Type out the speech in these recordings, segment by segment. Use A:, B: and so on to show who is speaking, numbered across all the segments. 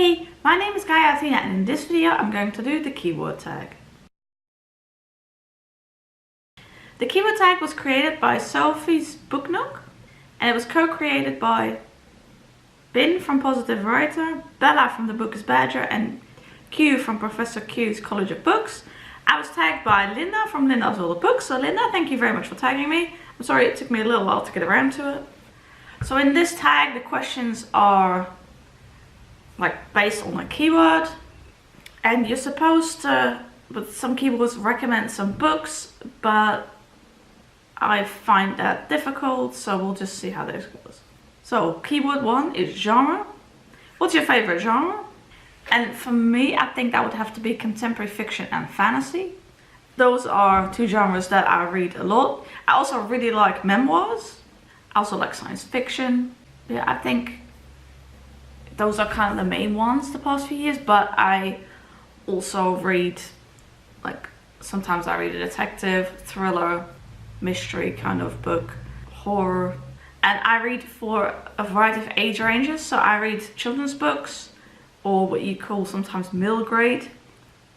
A: Hey, my name is Gaia Athena and in this video I'm going to do the keyword tag. The keyword tag was created by Sophie's book Nook and it was co-created by Bin from Positive Writer, Bella from The Book is Badger and Q from Professor Q's College of Books. I was tagged by Linda from Linda's All the Books, so Linda, thank you very much for tagging me. I'm sorry it took me a little while to get around to it. So in this tag the questions are like based on a keyword and you're supposed to, with some keywords, recommend some books, but I find that difficult, so we'll just see how this goes. So keyword 1 is genre. What's your favorite genre? And for me, I think that would have to be contemporary fiction and fantasy. Those are two genres that I read a lot. I also really like memoirs. I also like science fiction. Yeah, I think those are kind of the main ones the past few years, but I also read, like, sometimes I read a detective, thriller, mystery kind of book, horror. And I read for a variety of age ranges, so I read children's books, or what you call sometimes middle grade.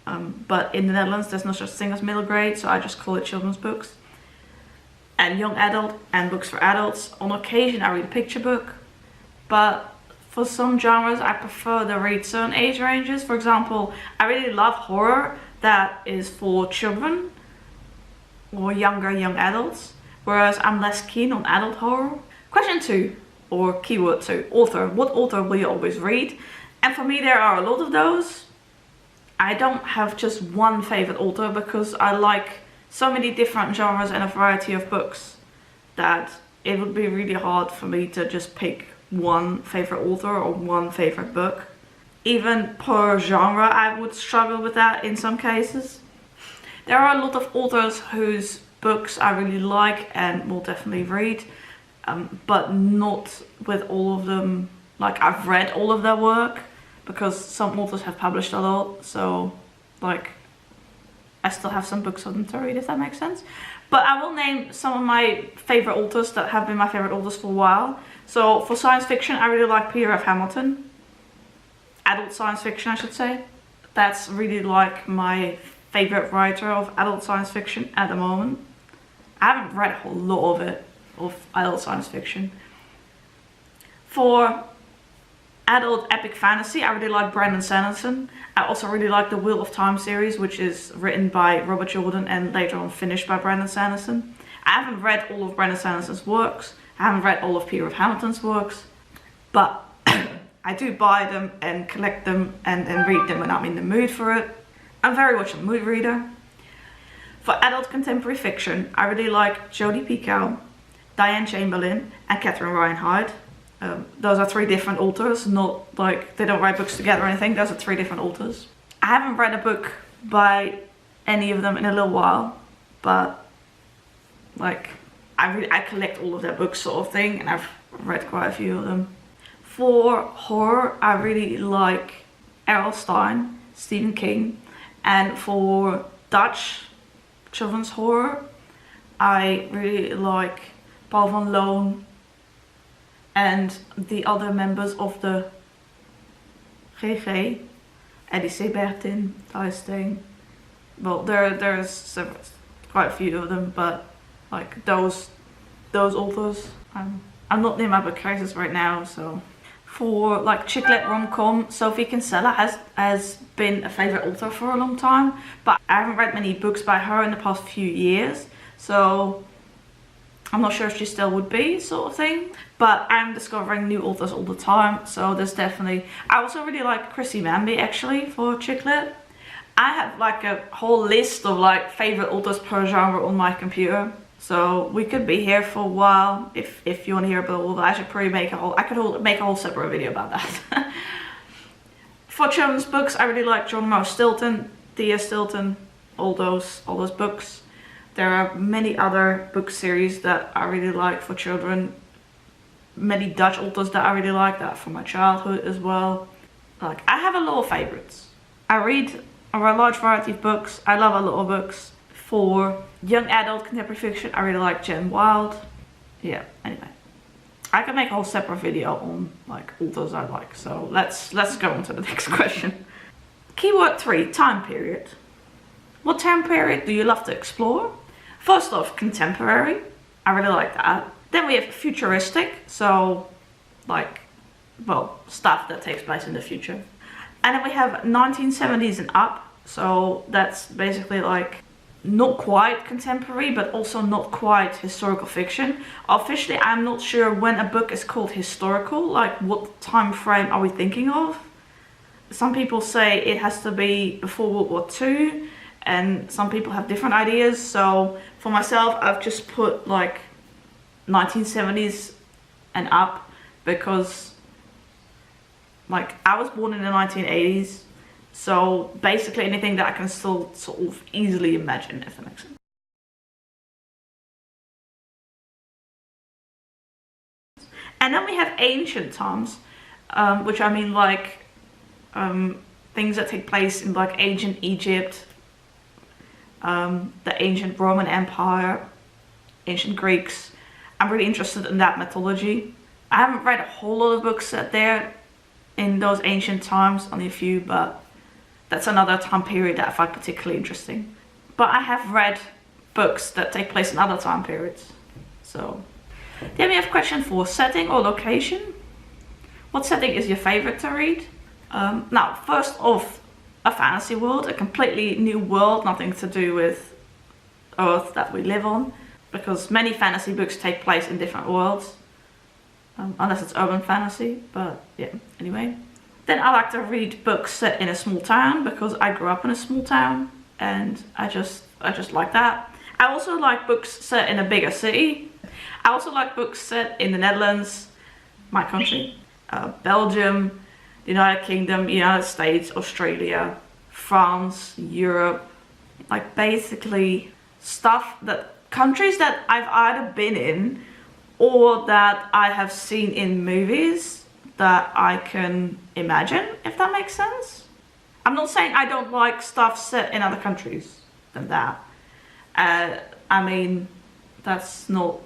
A: But in the Netherlands there's no such thing as middle grade, so I just call it children's books. And young adult and books for adults. On occasion I read a picture book, but for some genres I prefer to read certain age ranges. For example, I really love horror that is for children or younger young adults, whereas I'm less keen on adult horror. Question 2, or keyword 2, author. What author will you always read? And for me there are a lot of those. I don't have just one favorite author because I like so many different genres and a variety of books that it would be really hard for me to just pick one favorite author or one favorite book. Even per genre I would struggle with that in some cases. There are a lot of authors whose books I really like and will definitely read, but not with all of them. Like, I've read all of their work because some authors have published a lot, so like I still have some books of them to read, if that makes sense. But I will name some of my favorite authors that have been my favorite authors for a while. So for science fiction, I really like Peter F. Hamilton. Adult science fiction, I should say. That's really like my favorite writer of adult science fiction at the moment. I haven't read a whole lot of it, of adult science fiction. For adult epic fantasy, I really like Brandon Sanderson. I also really like the Wheel of Time series, which is written by Robert Jordan and later on finished by Brandon Sanderson. I haven't read all of Brandon Sanderson's works. I haven't read all of Peter F. Hamilton's works, but I do buy them and collect them and read them when I'm in the mood for it. I'm very much a mood reader. For adult contemporary fiction, I really like Jodi Picoult, Diane Chamberlain and Catherine Ryan Hyde. Those are three different authors, not like they don't write books together or anything. Those are three different authors. I haven't read a book by any of them in a little while, but like I collect all of their books sort of thing, and I've read quite a few of them. For horror, I really like R.L. Stine, Stephen King, and for Dutch children's horror, I really like Paul van Loon and the other members of the GG, Eddie Sebertin, Thuisteen. Well, there's quite a few of them, but like those authors. I'm not near my book cases right now, so. For like chick-lit rom-com, Sophie has been a favorite author for a long time, but I haven't read many books by her in the past few years, so I'm not sure if she still would be, sort of thing. But I'm discovering new authors all the time, so there's definitely. I also really like Chrissy Manby actually for chick-lit. I have like a whole list of like favorite authors per genre on my computer, so we could be here for a while if you want to hear about all that. I should probably make a whole separate video about that. For children's books, I really like John Moore Stilton, Thea Stilton, all those books. There are many other book series that I really like for children. Many Dutch authors that I really like, that from my childhood as well. Like, I have a lot of favorites. I read a large variety of books. I love a lot of books. For young adult contemporary fiction, I really like Jen Wilde. Yeah, anyway. I can make a whole separate video on like authors I like. So let's go on to the next question. Keyword 3, time period. What time period do you love to explore? First off, contemporary. I really like that. Then we have futuristic, so like, well, stuff that takes place in the future. And then we have 1970s and up, so that's basically like not quite contemporary, but also not quite historical fiction. Officially, I'm not sure when a book is called historical, like what time frame are we thinking of? Some people say it has to be before World War II, and some people have different ideas. So for myself, I've just put like 1970s and up, because like I was born in the 1980s, so basically anything that I can still sort of easily imagine, if that makes sense. And then we have ancient times, which I mean like things that take place in like ancient Egypt, the ancient Roman Empire, ancient Greeks. I'm really interested in that mythology. I haven't read a whole lot of books set there in those ancient times, only a few, but that's another time period that I find particularly interesting. But I have read books that take place in other time periods. So then we have question 4, setting or location. What setting is your favorite to read? Now, first off, a fantasy world, a completely new world, nothing to do with Earth that we live on, because many fantasy books take place in different worlds, unless it's urban fantasy, but yeah, anyway. Then I like to read books set in a small town, because I grew up in a small town, and I just like that. I also like books set in a bigger city. I also like books set in the Netherlands, my country, Belgium, the United Kingdom, United States, Australia, France, Europe, like basically countries that I've either been in or that I have seen in movies that I can imagine, if that makes sense. I'm not saying I don't like stuff set in other countries than that. I mean, that's not,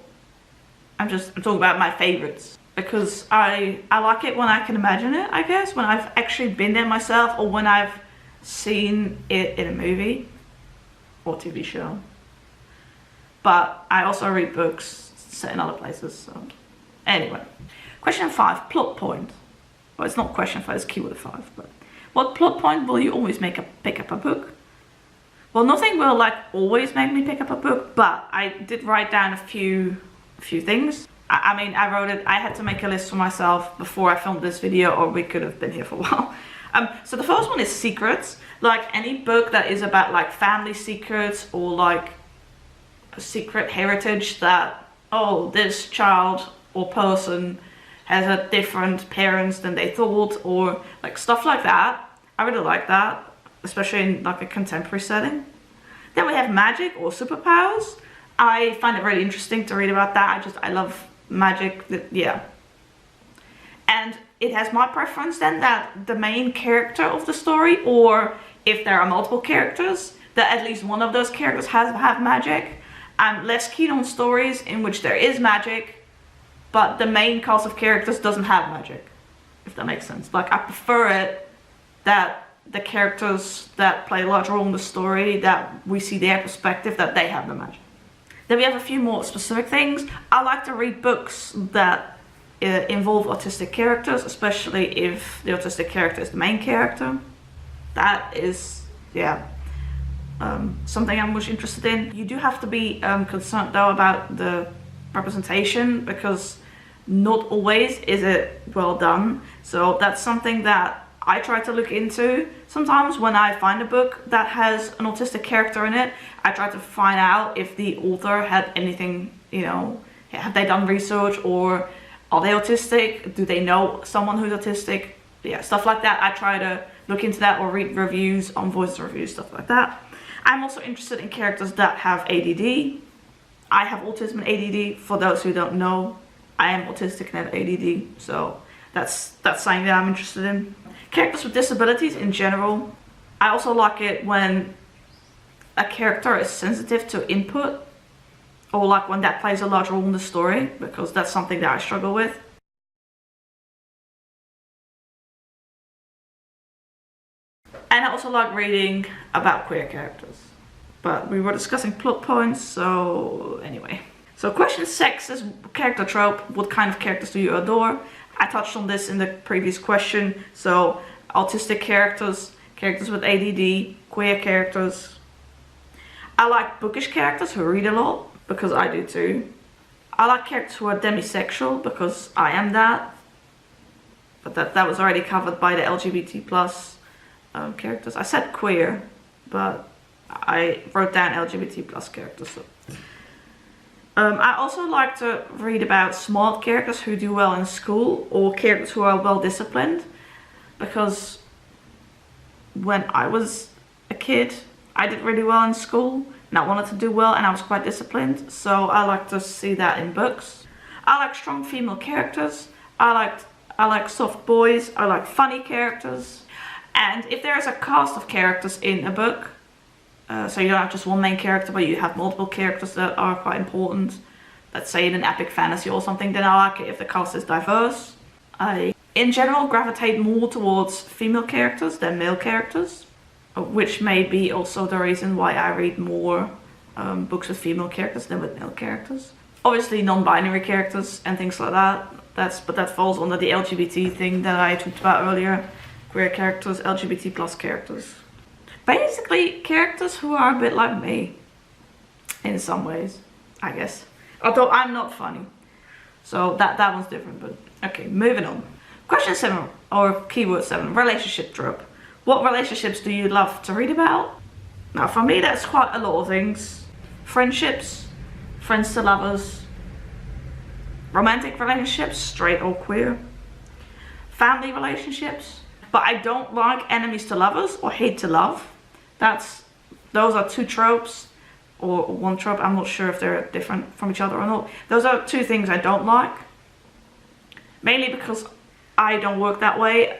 A: I'm talking about my favorites, because I like it when I can imagine it, I guess, when I've actually been there myself, or when I've seen it in a movie or TV show. But I also read books set in other places, so anyway. Question 5, plot point. Well, it's not question 5, it's keyword 5, but what plot point will you always pick up a book? Well, nothing will like always make me pick up a book, but I did write down a few things. I mean, I wrote it, I had to make a list for myself before I filmed this video, or we could have been here for a while. So the first one is secrets. Like any book that is about like family secrets, or like a secret heritage that, oh, this child or person has a different parents than they thought, or like stuff like that. I really like that, especially in like a contemporary setting. Then we have magic or superpowers. I find it really interesting to read about that. I love magic, yeah. And it has my preference then that the main character of the story, or if there are multiple characters, that at least one of those characters have magic. I'm less keen on stories in which there is magic, but the main cast of characters doesn't have magic, if that makes sense. Like, I prefer it that the characters that play a large role in the story, that we see their perspective, that they have the magic. Then we have a few more specific things. I like to read books that involve autistic characters, especially if the autistic character is the main character. That is, yeah, something I'm much interested in. You do have to be concerned though about the representation, because not always is it well done. So that's something that I try to look into. Sometimes when I find a book that has an autistic character in it, I try to find out if the author had anything, you know, have they done research, or are they autistic? Do they know someone who's autistic? Yeah, stuff like that. I try to look into that, or read reviews on voice reviews, stuff like that. I'm also interested in characters that have ADD. I have autism and ADD. For those who don't know, I am autistic and have ADD, so that's something that I'm interested in. Characters with disabilities in general. I also like it when a character is sensitive to input or like when that plays a large role in the story, because that's something that I struggle with. And I also like reading about queer characters. But we were discussing plot points, so anyway. So question 6 is character trope. What kind of characters do you adore? I touched on this in the previous question. So autistic characters, characters with ADD, queer characters. I like bookish characters who read a lot, because I do too. I like characters who are demisexual, because I am that. But that was already covered by the LGBT plus characters. I said queer, but I wrote down LGBT plus characters. So. I also like to read about smart characters who do well in school, or characters who are well disciplined, because when I was a kid I did really well in school and I wanted to do well, and I was quite disciplined, so I like to see that in books. I like strong female characters. I like soft boys. I like funny characters. And if there is a cast of characters in a book, so you don't have just one main character, but you have multiple characters that are quite important, let's say in an epic fantasy or something, then I like it if the cast is diverse. I, in general, gravitate more towards female characters than male characters, which may be also the reason why I read more books with female characters than with male characters. Obviously non-binary characters and things like that, but that falls under the LGBT thing that I talked about earlier. Queer characters, LGBT plus characters. Basically, characters who are a bit like me, in some ways, I guess. Although I'm not funny, so that one's different. But okay, moving on. Question 7, or keyword 7, relationship trope. What relationships do you love to read about? Now, for me, that's quite a lot of things. Friendships, friends to lovers, romantic relationships, straight or queer, family relationships. But I don't like enemies to lovers or hate to love. Those are 2 tropes, or 1 trope. I'm not sure if they're different from each other or not. Those are 2 things I don't like. Mainly because I don't work that way.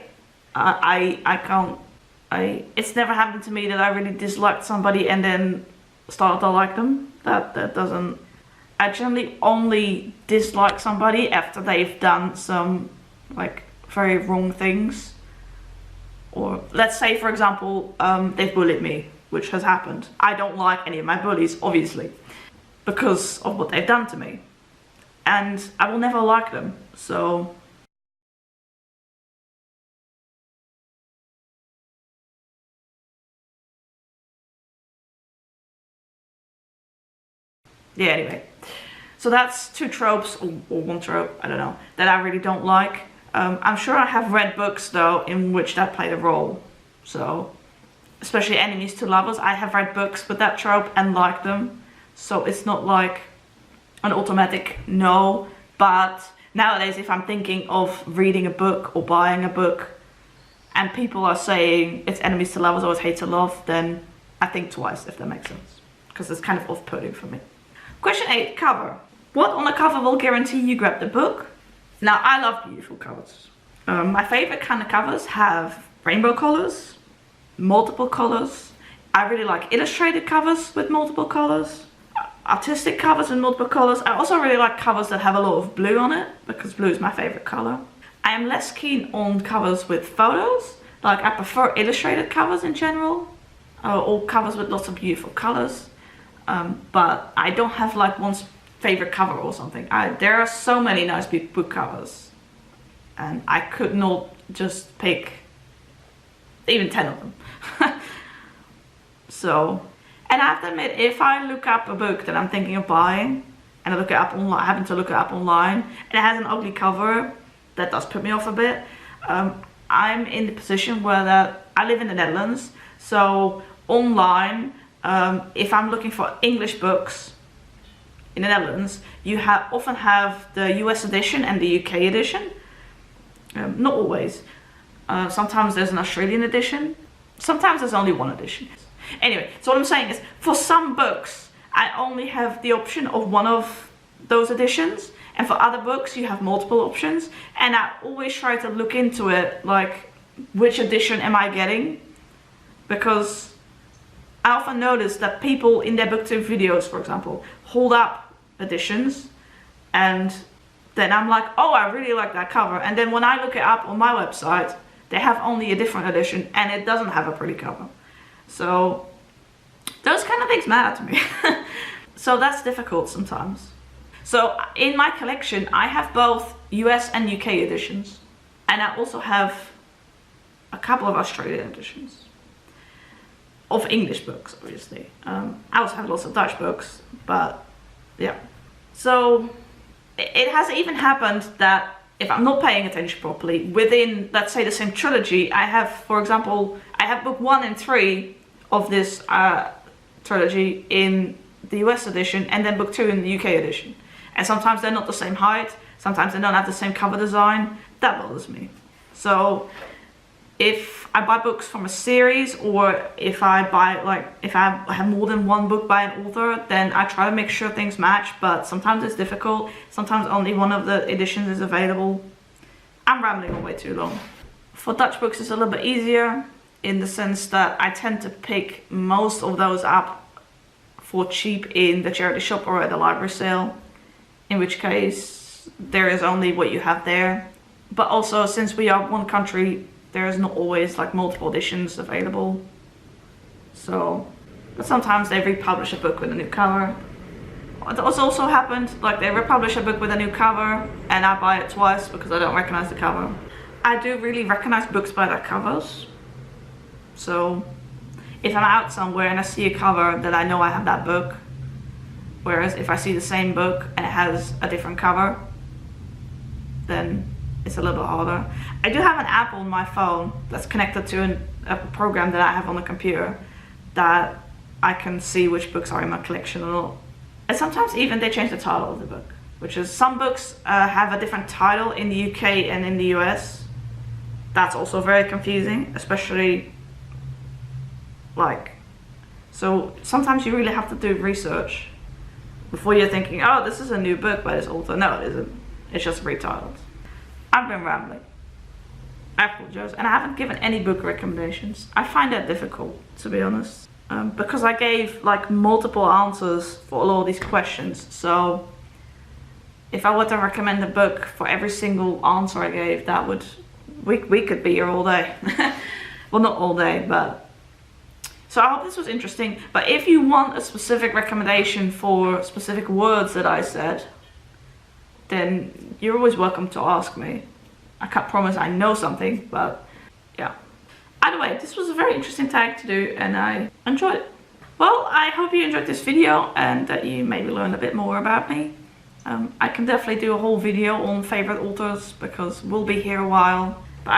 A: It's never happened to me that I really disliked somebody and then started to like them. That doesn't. I generally only dislike somebody after they've done some like very wrong things. Or let's say, for example, they've bullied me, which has happened. I don't like any of my bullies, obviously, because of what they've done to me. And I will never like them, so... yeah, anyway. So that's 2 tropes, or 1 trope, I don't know, that I really don't like. I'm sure I have read books though in which that played a role. So, especially enemies to lovers, I have read books with that trope and liked them. So it's not like an automatic no. But nowadays, if I'm thinking of reading a book or buying a book and people are saying it's enemies to lovers or it's hate to love, then I think twice, if that makes sense. Because it's kind of off-putting for me. Question 8, cover. What on a cover will guarantee you grab the book? Now, I love beautiful covers. My favorite kind of covers have rainbow colors, multiple colors. I really like illustrated covers with multiple colors, artistic covers with multiple colors. I also really like covers that have a lot of blue on it, because blue is my favorite color. I am less keen on covers with photos. Like, I prefer illustrated covers in general, or covers with lots of beautiful colors. But I don't have like one favorite cover or something. There are so many nice book covers, and I could not just pick even 10 of them. So, and I have to admit, if I look up a book that I'm thinking of buying and I look it up online, I happen to look it up online, and it has an ugly cover, that does put me off a bit. I'm in the position where I live in the Netherlands, so online, if I'm looking for English books in the Netherlands, you often have the US edition and the UK edition. Not always. Sometimes there's an Australian edition. Sometimes there's only one edition. Anyway, so what I'm saying is, for some books, I only have the option of one of those editions. And for other books, you have multiple options. And I always try to look into it, like, which edition am I getting? Because I often notice that people in their booktube videos, for example, hold up editions, and then I'm like, oh, I really like that cover, and then when I look it up on my website, they have only a different edition and it doesn't have a pretty cover. So those kind of things matter to me. So that's difficult sometimes. So in my collection, I have both US and UK editions, and I also have a couple of Australian editions of English books, obviously. I also have lots of Dutch books, but yeah. So it has even happened that if I'm not paying attention properly, within, let's say, the same trilogy, I have, for example, I have book 1 and 3 of this trilogy in the US edition, and then book 2 in the UK edition. And sometimes they're not the same height, sometimes they don't have the same cover design. That bothers me. So if I buy books from a series, or if I buy, like, if I have more than one book by an author, then I try to make sure things match, but sometimes it's difficult. Sometimes only one of the editions is available. I'm rambling on way too long. For Dutch books, it's a little bit easier in the sense that I tend to pick most of those up for cheap in the charity shop or at the library sale, in which case there is only what you have there. But also, since we are one country, there is not always like multiple editions available. So, but sometimes they republish a book with a new cover. It also happened, like they republish a book with a new cover and I buy it twice because I don't recognize the cover. I do really recognize books by their covers. So if I'm out somewhere and I see a cover, then I know I have that book. Whereas if I see the same book and it has a different cover, then it's a little bit harder. I do have an app on my phone that's connected to a program that I have on the computer that I can see which books are in my collection or not. And sometimes even they change the title of the book, which is, some books have a different title in the UK and in the US. That's also very confusing, especially like, so sometimes you really have to do research before you're thinking, oh, this is a new book by this author. No, it isn't. It's just retitled. I've been rambling. I apologize, and I haven't given any book recommendations. I find that difficult, to be honest, because I gave like multiple answers for all of these questions. So if I were to recommend a book for every single answer I gave, that would, we could be here all day. Well, not all day, but. So I hope this was interesting. But if you want a specific recommendation for specific words that I said, then you're always welcome to ask me. I can't promise I know something, but yeah. Either way, this was a very interesting tag to do and I enjoyed it. Well, I hope you enjoyed this video and that you maybe learned a bit more about me. I can definitely do a whole video on favorite authors because we'll be here a while. But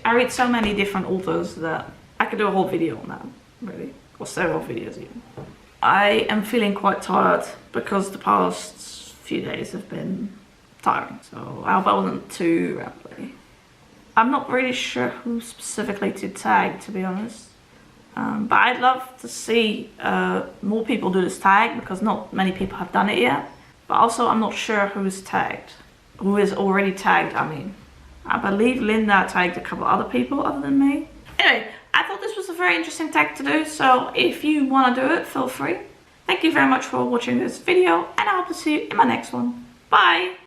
A: I read so many different authors that I could do a whole video on that, really. Or several videos even. I am feeling quite tired because the past few days have been tiring, so I hope I wasn't too rambly. I'm not really sure who specifically to tag, to be honest, but I'd love to see more people do this tag because not many people have done it yet. But also I'm not sure who's tagged, who is already tagged. I mean, I believe Linda tagged a couple other people other than me. Anyway, I thought this was a very interesting tag to do, so if you want to do it, feel free. Thank you very much for watching this video and I hope to see you in my next one. Bye!